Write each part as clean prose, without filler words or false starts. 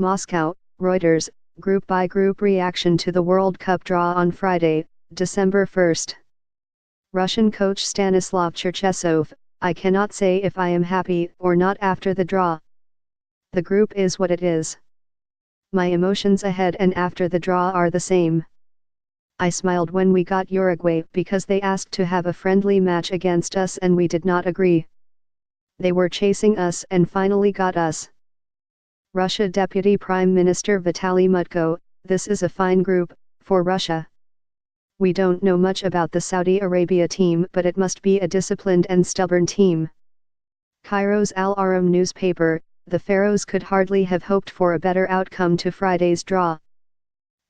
Moscow, Reuters, group by group reaction to the World Cup draw on Friday, December 1st. Russian coach Stanislav Cherchesov, I cannot say if I am happy or not after the draw. The group is what it is. My emotions ahead and after the draw are the same. I smiled when we got Uruguay because they asked to have a friendly match against us and we did not agree. They were chasing us and finally got us. Russia Deputy Prime Minister Vitaly Mutko, this is a fine group, for Russia. We don't know much about the Saudi Arabia team, but it must be a disciplined and stubborn team. Cairo's Al Ahram newspaper, the Pharaohs could hardly have hoped for a better outcome to Friday's draw.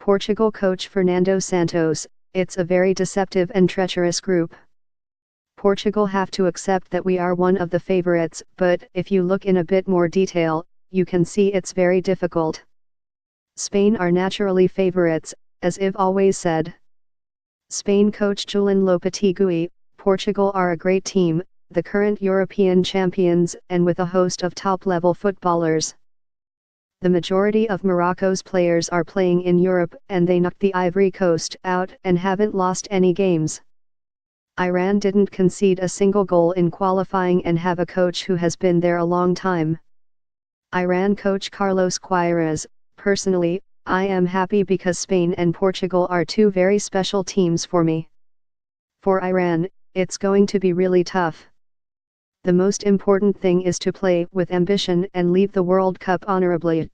Portugal coach Fernando Santos, it's a very deceptive and treacherous group. Portugal have to accept that we are one of the favorites, but if you look in a bit more detail, you can see it's very difficult. Spain are naturally favorites, as I've always said. Spain coach Julen Lopetegui, Portugal are a great team, the current European champions and with a host of top-level footballers. The majority of Morocco's players are playing in Europe and they knocked the Ivory Coast out and haven't lost any games. Iran didn't concede a single goal in qualifying and have a coach who has been there a long time. Iran coach Carlos Queiroz, personally, I am happy because Spain and Portugal are two very special teams for me. For Iran, it's going to be really tough. The most important thing is to play with ambition and leave the World Cup honorably.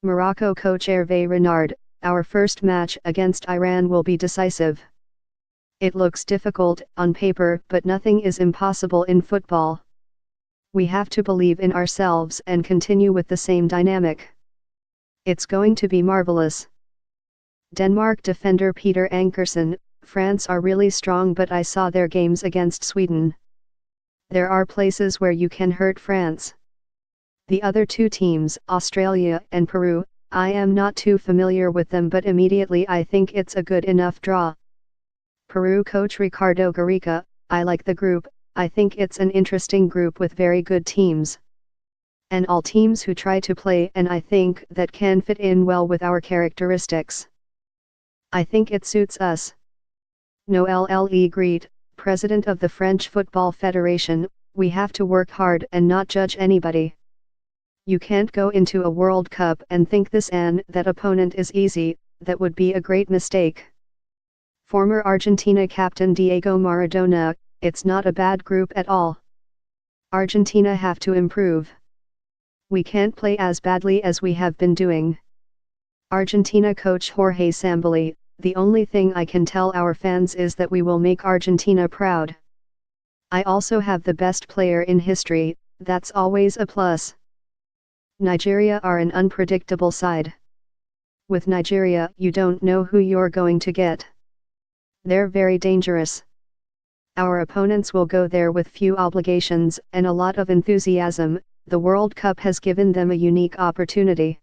Morocco coach Hervé Renard, our first match against Iran will be decisive. It looks difficult on paper, but nothing is impossible in football. We have to believe in ourselves and continue with the same dynamic. It's going to be marvelous. Denmark defender Peter Ankersen, France are really strong, but I saw their games against Sweden. There are places where you can hurt France. The other two teams, Australia and Peru, I am not too familiar with them, but immediately I think it's a good enough draw. Peru coach Ricardo Gareca, I like the group, I think it's an interesting group with very good teams. And all teams who try to play, and I think that can fit in well with our characteristics. I think it suits us. Noël Le Gret, president of the French Football Federation, we have to work hard and not judge anybody. You can't go into a World Cup and think that opponent is easy, that would be a great mistake. Former Argentina captain Diego Maradona, it's not a bad group at all. Argentina have to improve. We can't play as badly as we have been doing. Argentina coach Jorge Sampaoli, the only thing I can tell our fans is that we will make Argentina proud. I also have the best player in history, that's always a plus. Nigeria are an unpredictable side. With Nigeria, you don't know who you're going to get. They're very dangerous. Our opponents will go there with few obligations and a lot of enthusiasm. The World Cup has given them a unique opportunity.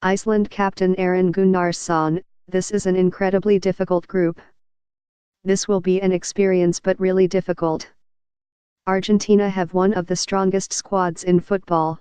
Iceland captain Aron Gunnarsson, this is an incredibly difficult group. This will be an experience but really difficult. Argentina have one of the strongest squads in football.